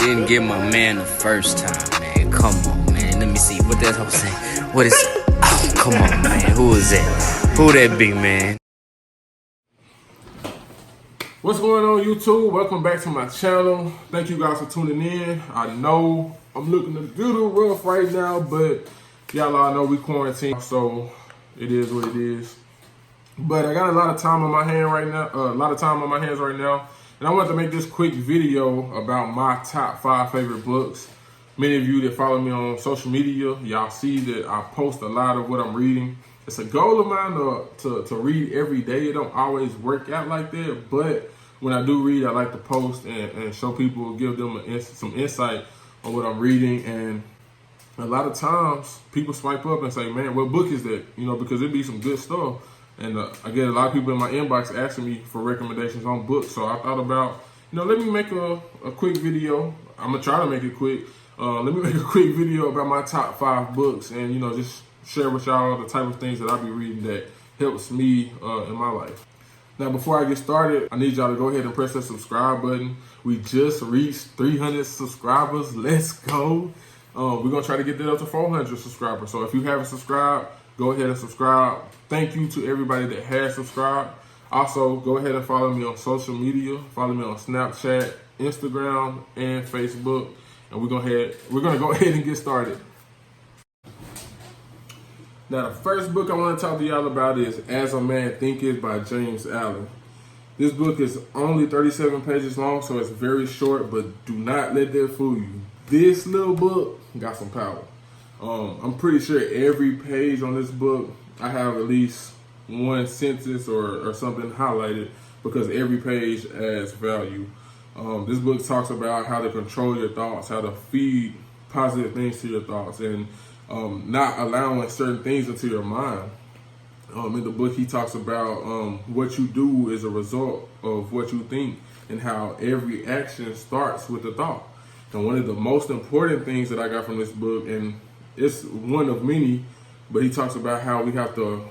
didn't get my man the first time, man. Come on, man. Let me see. What that I'm saying? What is it? Oh, come on, man. Who is that? Who that big man? What's going on, YouTube? Welcome back to my channel. Thank you guys for tuning in. I know I'm looking a little rough right now, but y'all all know we quarantined, so it is what it is. But I got a lot of time on my hands right now, and I wanted to make this quick video about my top 5 favorite books. Many of you that follow me on social media, y'all see that I post a lot of what I'm reading. It's a goal of mine to read every day. It don't always work out like that, but when I do read, I like to post and show people, give them some insight on what I'm reading. And a lot of times people swipe up and say, man, what book is that? You know, because it'd be some good stuff. And I get a lot of people in my inbox asking me for recommendations on books. So I thought about, let me make a quick video. I'm going to try to make it quick. Let me make a quick video about my top 5 books and, just share with y'all the type of things that I be reading that helps me in my life. Now, before I get started, I need y'all to go ahead and press that subscribe button. We just reached 300 subscribers. Let's go. We're going to try to get that up to 400 subscribers. So if you haven't subscribed, go ahead and subscribe. Thank you to everybody that has subscribed. Also, go ahead and follow me on social media. Follow me on Snapchat, Instagram, and Facebook. And we're going to go ahead and get started. Now, the first book I want to talk to y'all about is As a Man Thinketh by James Allen. This book is only 37 pages long, so it's very short, but do not let that fool you. This little book got some power. I'm pretty sure every page on this book, I have at least one sentence or something highlighted because every page adds value. This book talks about how to control your thoughts, how to feed positive things to your thoughts, and not allowing certain things into your mind. In the book, he talks about what you do is a result of what you think and how every action starts with a thought. And one of the most important things that I got from this book, and it's one of many, but he talks about how we have to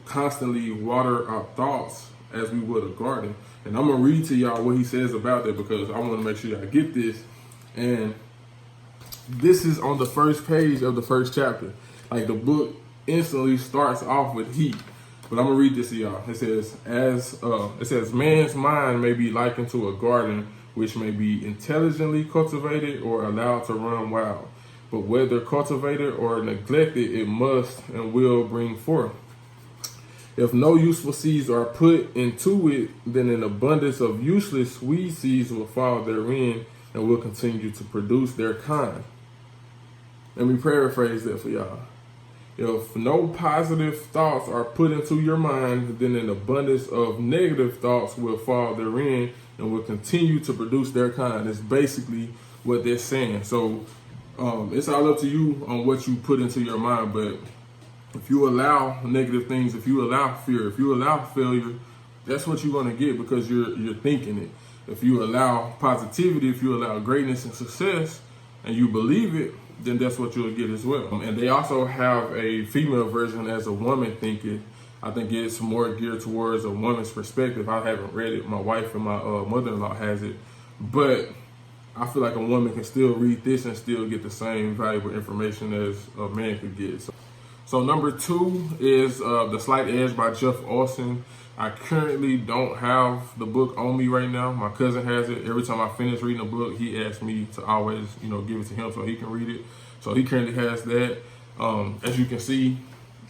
constantly water our thoughts as we would a garden. And I'm going to read to y'all what he says about that because I want to make sure y'all get this. And this is on the first page of the first chapter. Like, the book instantly starts off with heat. But I'm gonna read this to y'all. It says, man's mind may be likened to a garden which may be intelligently cultivated or allowed to run wild. But whether cultivated or neglected, it must and will bring forth. If no useful seeds are put into it, then an abundance of useless weed seeds will fall therein and will continue to produce their kind. Let me paraphrase that for y'all. If no positive thoughts are put into your mind, then an abundance of negative thoughts will fall therein and will continue to produce their kind. It's basically what they're saying. So it's all up to you on what you put into your mind. But if you allow negative things, if you allow fear, if you allow failure, that's what you're going to get because you're thinking it. If you allow positivity, if you allow greatness and success, and you believe it, then that's what you'll get as well. And they also have a female version as a woman thinketh. I think it's more geared towards a woman's perspective. I haven't read it. My wife and my mother-in-law has it. But I feel like a woman can still read this and still get the same valuable information as a man could get. So number 2 is The Slight Edge by Jeff Olson. I currently don't have the book on me right now. My cousin has it. Every time I finish reading a book, he asks me to always, give it to him so he can read it. So he currently has that. As you can see,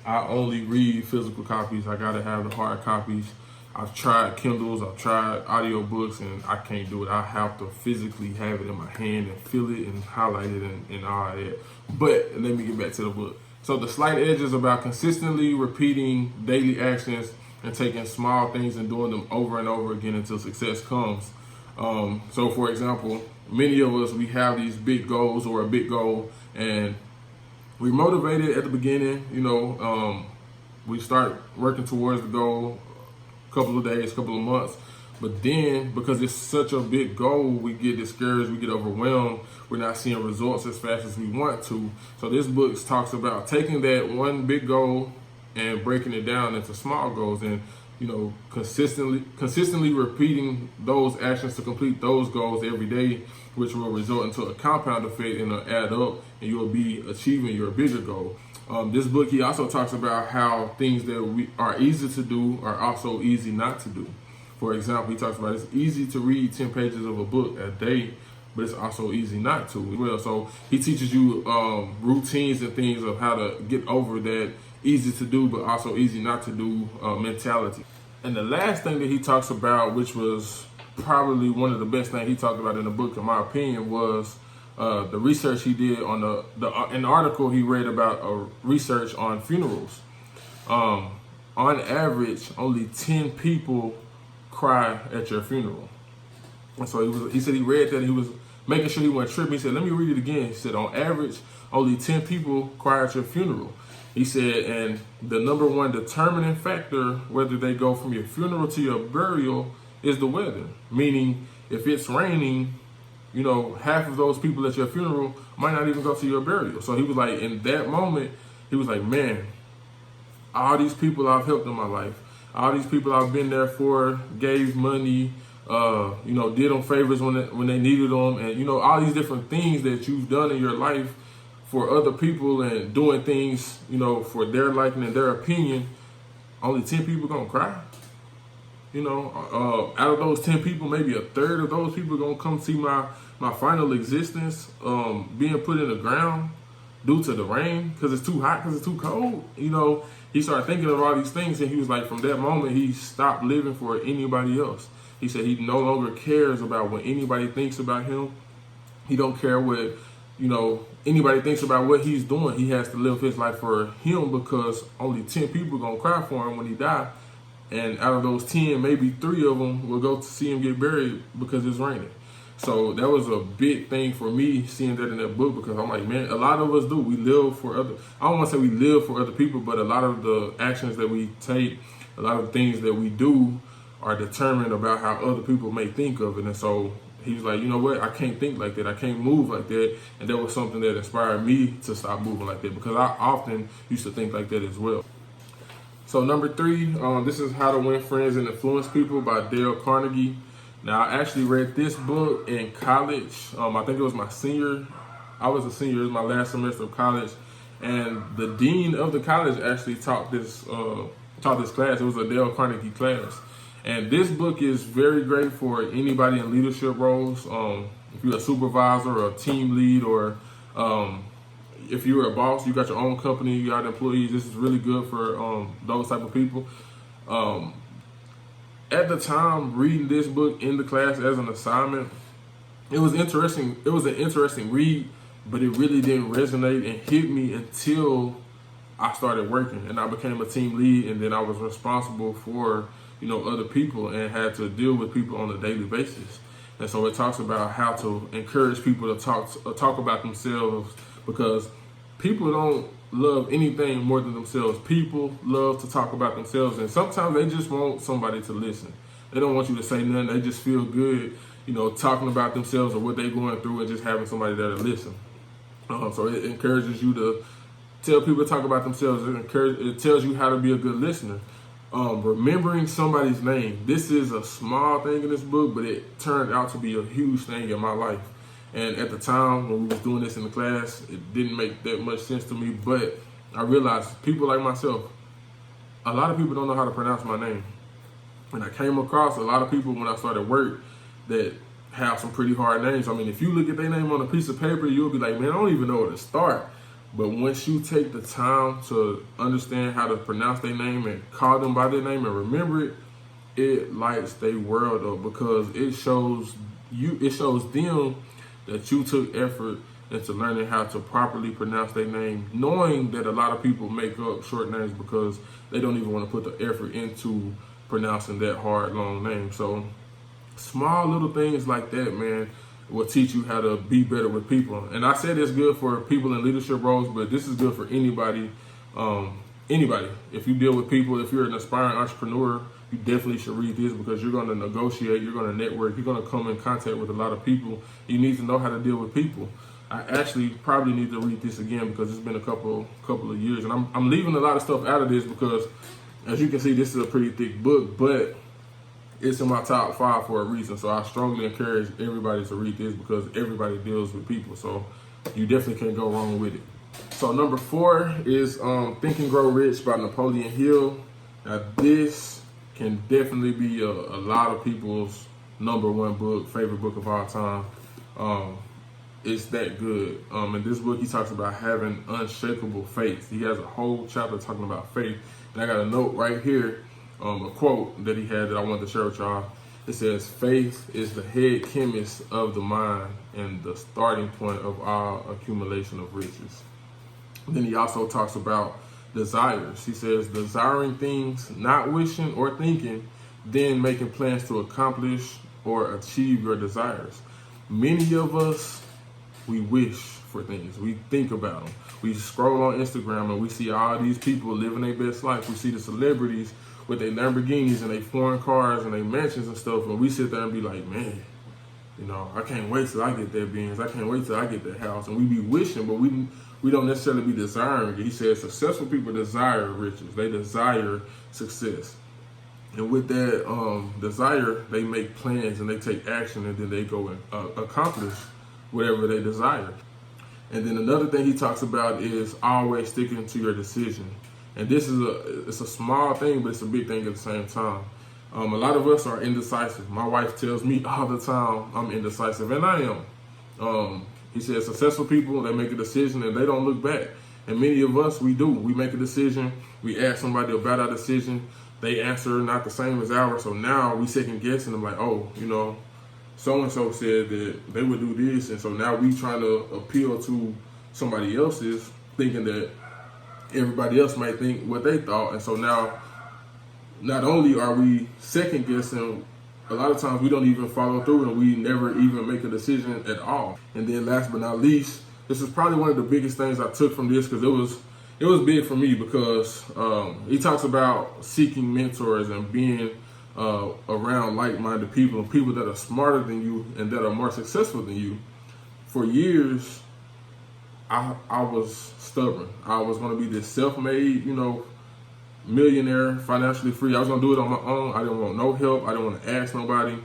I only read physical copies. I gotta have the hard copies. I've tried Kindles, I've tried audiobooks, and I can't do it. I have to physically have it in my hand and feel it and highlight it and all that. But let me get back to the book. So The Slight Edge is about consistently repeating daily actions and taking small things and doing them over and over again until success comes. So for example, many of us, we have these big goals or a big goal, and we're motivated at the beginning, we start working towards the goal a couple of days, couple of months. But then, because it's such a big goal, we get discouraged, we get overwhelmed, we're not seeing results as fast as we want to. So this book talks about taking that one big goal and breaking it down into small goals. And consistently repeating those actions to complete those goals every day, which will result into a compound effect and it'll add up, and you'll be achieving your bigger goal. This book, he also talks about how things that are easy to do are also easy not to do. For example, he talks about it's easy to read 10 pages of a book a day, but it's also easy not to as well. So he teaches you routines and things of how to get over that easy to do, but also easy not to do mentality. And the last thing that he talks about, which was probably one of the best things he talked about in the book, in my opinion, was the research he did on an article he read about research on funerals. On average, only 10 people cry at your funeral. And so he said he read that, and he was making sure he wasn't tripping. He said, let me read it again. He said, on average, only 10 people cry at your funeral. He said, and the number one determining factor whether they go from your funeral to your burial is the weather. Meaning, if it's raining, half of those people at your funeral might not even go to your burial. So he was like, in that moment, he was like, man, all these people I've helped in my life, all these people I've been there for, gave money, did them favors when they needed them, and all these different things that you've done in your life for other people and doing things, for their liking and their opinion. Only 10 people gonna cry. Out of those 10 people, maybe a third of those people gonna come see my final existence being put in the ground due to the rain, because it's too hot, because it's too cold. He started thinking of all these things, and he was like, from that moment, he stopped living for anybody else. He said he no longer cares about what anybody thinks about him. He don't care what, anybody thinks about what he's doing. He has to live his life for him, because only 10 people gonna cry for him when he dies. And out of those 10, maybe 3 of them will go to see him get buried because it's raining. So that was a big thing for me, seeing that in that book, because I'm like, man, a lot of us do. We live for I don't want to say we live for other people, but a lot of the actions that we take, a lot of the things that we do are determined about how other people may think of it. And so he was like, you know what, I can't think like that. I can't move like that. And that was something that inspired me to stop moving like that, because I often used to think like that as well. So number 3, this is How to Win Friends and Influence People by Dale Carnegie. Now, I actually read this book in college. I think it was my senior. I was a senior. It was my last semester of college. And the dean of the college actually taught this class. It was a Dale Carnegie class. And this book is very great for anybody in leadership roles. If you're a supervisor or a team lead, or if you're a boss, you got your own company, you got employees, this is really good for those type of people. At the time, reading this book in the class as an assignment, it was interesting. It was an interesting read, but it really didn't resonate and hit me until I started working and I became a team lead, and then I was responsible for other people and had to deal with people on a daily basis. And so it talks about how to encourage people to talk about themselves, because people don't love anything more than themselves. People love to talk about themselves, and sometimes they just want somebody to listen. They don't want you to say nothing. They just feel good, talking about themselves or what they're going through, and just having somebody there to listen. So it encourages you to tell people to talk about themselves. It tells you how to be a good listener. Remembering somebody's name. This is a small thing in this book, but it turned out to be a huge thing in my life. And at the time when we was doing this in the class, it didn't make that much sense to me, but I realized people like myself, a lot of people don't know how to pronounce my name. And I came across a lot of people when I started work that have some pretty hard names. I mean, if you look at their name on a piece of paper, you'll be like, man, I don't even know where to start. But once you take the time to understand how to pronounce their name and call them by their name and remember it, it lights their world up, because it shows them that you took effort into learning how to properly pronounce their name, knowing that a lot of people make up short names because they don't even want to put the effort into pronouncing that hard, long name. So small little things like that, man, will teach you how to be better with people. And I said it's good for people in leadership roles, but this is good for anybody. Anybody. If you deal with people, if you're an aspiring entrepreneur, you definitely should read this, because you're going to negotiate, you're going to network, you're going to come in contact with a lot of people. You need to know how to deal with people. I actually probably need to read this again, because it's been a couple of years, and I'm leaving a lot of stuff out of this because As you can see, this is a pretty thick book, but it's in my top 5 for a reason. So I strongly encourage everybody to read this because everybody deals with people. So you definitely can't go wrong with it. So number 4 is Think and Grow Rich by Napoleon Hill. Now this can definitely be a lot of people's number 1 book, favorite book of all time. It's that good. In this book, he talks about having unshakable faith. He has a whole chapter talking about faith. And I got a note right here, a quote that he had that I wanted to share with y'all. It says, "Faith is the head chemist of the mind and the starting point of our accumulation of riches." And then he also talks about desires. He says, "Desiring things, not wishing or thinking, then making plans to accomplish or achieve your desires." Many of us, we wish for things. We think about them. We scroll on Instagram and we see all these people living their best life. We see the celebrities with their Lamborghinis and their foreign cars and their mansions and stuff. And we sit there and be like, man, you know, I can't wait till I get that Benz. I can't wait till I get that house. And we be wishing, but we don't necessarily be desiring it. He says successful people desire riches. They desire success. And with that desire, they make plans and they take action, and then they go and accomplish whatever they desire. And then another thing he talks about is always sticking to your decision. And this is it's a small thing, but it's a big thing at the same time. A lot of us are indecisive. My wife tells me all the time I'm indecisive, and I am. He says successful people, they make a decision and they don't look back. And many of us, we do. We make a decision. We ask somebody about our decision. They answer not the same as ours. So now we second guess and I'm like, oh, you know, so-and-so said that they would do this. And so now we trying to appeal to somebody else's, thinking that everybody else might think what they thought. And so now, not only are we second guessing, a lot of times we don't even follow through and we never even make a decision at all. And then last but not least, this is probably one of the biggest things I took from this, because it was big for me, because he talks about seeking mentors and being around like-minded people and people that are smarter than you and that are more successful than you. For years, I was stubborn. I was going to be this self-made, you know, millionaire, financially free. I was going to do it on my own. I didn't want no help. I didn't want to ask nobody.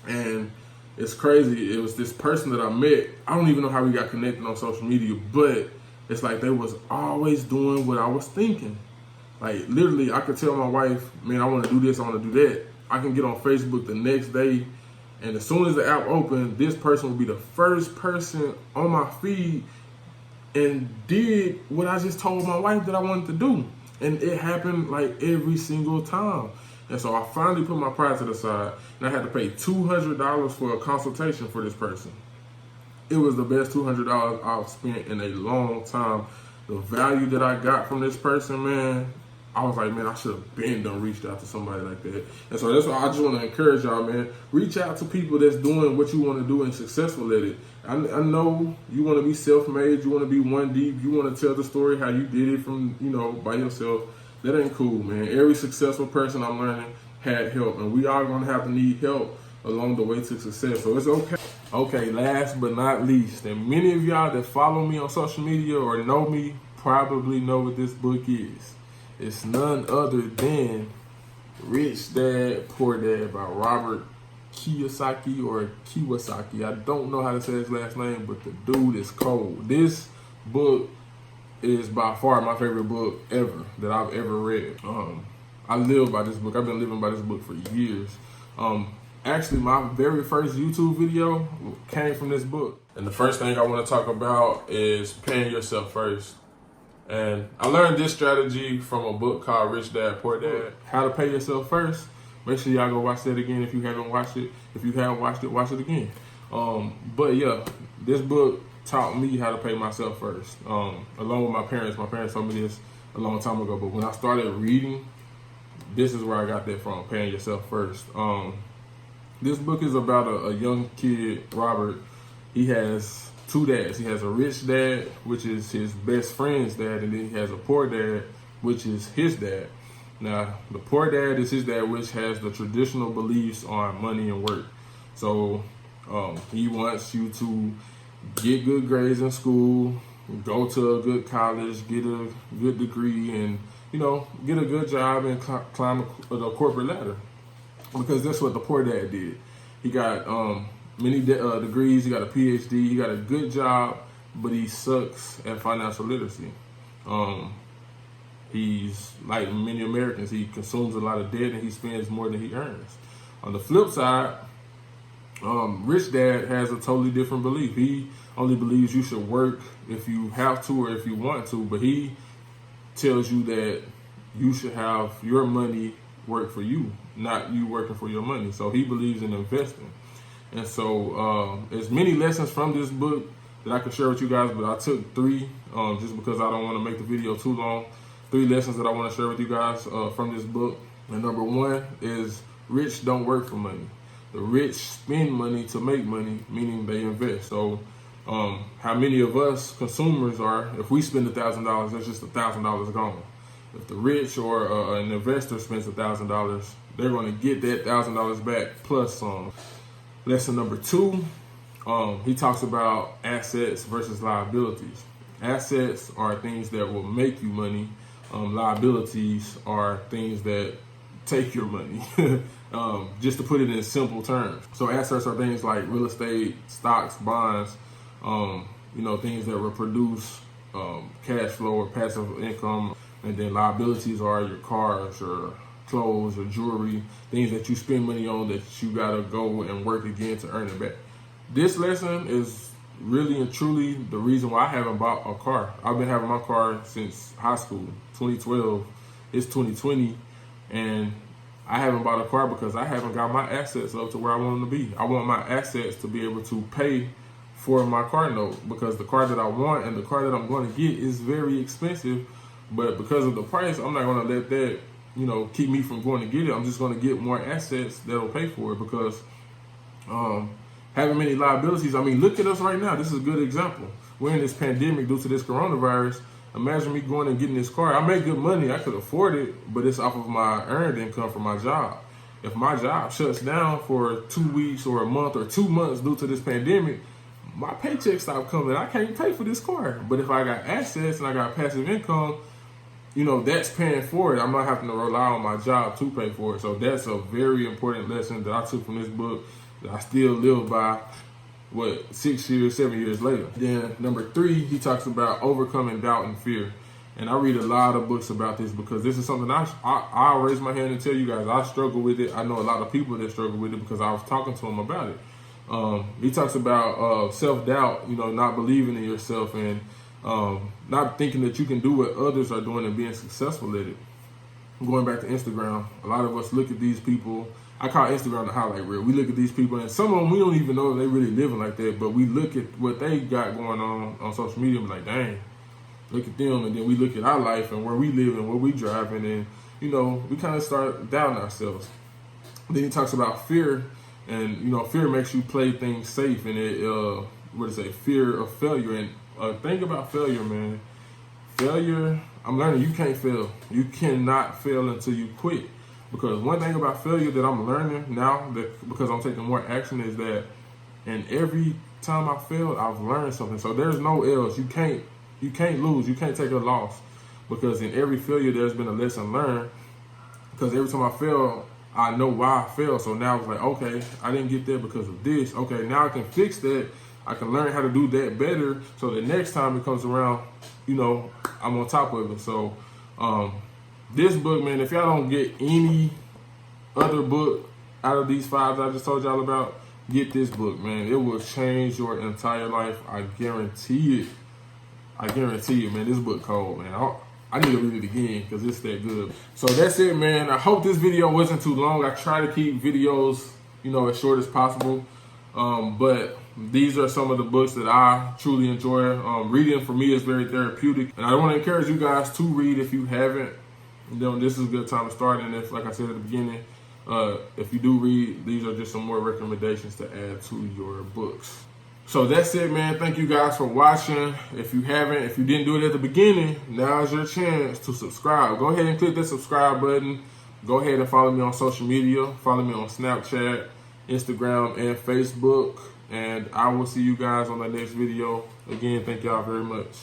And it's crazy. It was this person that I met. I don't even know how we got connected on social media, but it's like they was always doing what I was thinking. Like literally, I could tell my wife, man, I want to do this, I want to do that. I can get on Facebook the next day, and as soon as the app opened, this person would be the first person on my feed and did what I just told my wife that I wanted to do. And it happened like every single time. And so I finally put my pride to the side, and I had to pay $200 for a consultation for this person. It was the best $200 I've spent in a long time. The value that I got from this person, man, I was like, man, I should have been done reached out to somebody like that. And so that's why I just want to encourage y'all, man. Reach out to people that's doing what you want to do and successful at it. I know you want to be self-made, you want to be one deep, you want to tell the story how you did it from, you know, by yourself. That ain't cool, man. Every successful person I'm learning had help, and we are going to have to need help along the way to success. So it's okay. Okay, last but not least, and many of y'all that follow me on social media or know me probably know what this book is. It's none other than Rich Dad, Poor Dad by Robert Kyosaki or Kyosaki. I don't know how to say his last name, but the dude is cold. This book is by far my favorite book ever that I've ever read. I live by this book. I've been living by this book for years. Actually, my very first YouTube video came from this book. And the first thing I want to talk about is paying yourself first. And I learned this strategy from a book called Rich Dad, Poor Dad, How to Pay Yourself First. Make sure y'all go watch that again if you haven't watched it. If you haven't watched it, watch it again. But yeah, this book taught me how to pay myself first. Along with my parents told me this a long time ago. But when I started reading, this is where I got that from, paying yourself first. This book is about a young kid, Robert. He has two dads. He has a rich dad, which is his best friend's dad, and then he has a poor dad, which is his dad. Now, the poor dad is his dad, which has the traditional beliefs on money and work. So he wants you to get good grades in school, go to a good college, get a good degree, and get a good job and climb the corporate ladder, because that's what the poor dad did. He got many degrees. He got a PhD. He got a good job, but he sucks at financial literacy. He's like many Americans. He consumes a lot of debt and he spends more than he earns. On the flip side, Rich Dad has a totally different belief. He only believes you should work if you have to or if you want to, but he tells you that you should have your money work for you, not you working for your money. So he believes in investing. And so there's many lessons from this book that I could share with you guys, but I took 3 just because I don't want to make the video too long. 3 lessons that I want to share with you guys from this book. And number 1 is rich don't work for money. The rich spend money to make money, meaning they invest. So how many of us consumers are, if we spend $1,000, that's just $1,000 gone. If the rich or an investor spends $1,000, they're going to get that $1,000 back plus some. Lesson number 2, he talks about assets versus liabilities. Assets are things that will make you money. Liabilities are things that take your money, just to put it in simple terms. So assets are things like real estate, stocks, bonds, things that will produce cash flow or passive income. And then liabilities are your cars or clothes or jewelry, things that you spend money on that you gotta go and work again to earn it back. This lesson is really and truly the reason why I haven't bought a car. I've been having my car since high school, 2012. It's 2020, and I haven't bought a car because I haven't got my assets up to where I want them to be. I want my assets to be able to pay for my car note, because the car that I want and the car that I'm going to get is very expensive. But because of the price, I'm not going to let that, keep me from going to get it. I'm just going to get more assets that'll pay for it, because having many liabilities, look at us right now. This is a good example. We're in this pandemic due to this coronavirus. Imagine me going and getting this car. I make good money. I could afford it, but it's off of my earned income from my job. If my job shuts down for 2 weeks or a month or 2 months due to this pandemic, my paycheck stopped coming. I can't pay for this car. But if I got assets and I got passive income, that's paying for it. I'm not having to rely on my job to pay for it. So that's a very important lesson that I took from this book that I still live by, 6 years, 7 years later. Then number 3, he talks about overcoming doubt and fear. And I read a lot of books about this because this is something I'll raise my hand and tell you guys, I struggle with it. I know a lot of people that struggle with it because I was talking to him about it. He talks about self-doubt, not believing in yourself and not thinking that you can do what others are doing and being successful at it. Going back to Instagram, a lot of us look at these people. I call Instagram the highlight reel. We look at these people, and some of them we don't even know if they really living like that, but we look at what they got going on social media and be like, dang, look at them. And then we look at our life and where we live and where we driving, and we kind of start doubting ourselves. Then he talks about fear, and fear makes you play things safe, and it fear of failure. And think about failure, man. Failure, I'm learning you can't fail. You cannot fail until you quit. Because one thing about failure that I'm learning now, that because I'm taking more action, is that and every time I failed, I've learned something. So there's no L's. You can't lose. You can't take a loss. Because in every failure, there's been a lesson learned. Because every time I fail, I know why I failed. So now it's like, okay, I didn't get there because of this. Okay, now I can fix that. I can learn how to do that better. So the next time it comes around, I'm on top of it. So this book, man, if y'all don't get any other book out of these 5 that I just told y'all about, get this book, man. It will change your entire life. I guarantee it. Man. This book cold, man. I need to read it again because it's that good. So that's it, man. I hope this video wasn't too long. I try to keep videos, as short as possible. But these are some of the books that I truly enjoy. Reading for me is very therapeutic. And I want to encourage you guys to read if you haven't. This is a good time to start. And if, like I said at the beginning, if you do read, these are just some more recommendations to add to your books. So that's it, man. Thank you guys for watching. If you didn't do it at the beginning, now's your chance to subscribe. Go ahead and click that subscribe button. Go ahead and follow me on social media. Follow me on Snapchat, Instagram, and Facebook. And I will see you guys on the next video. Again, thank y'all very much.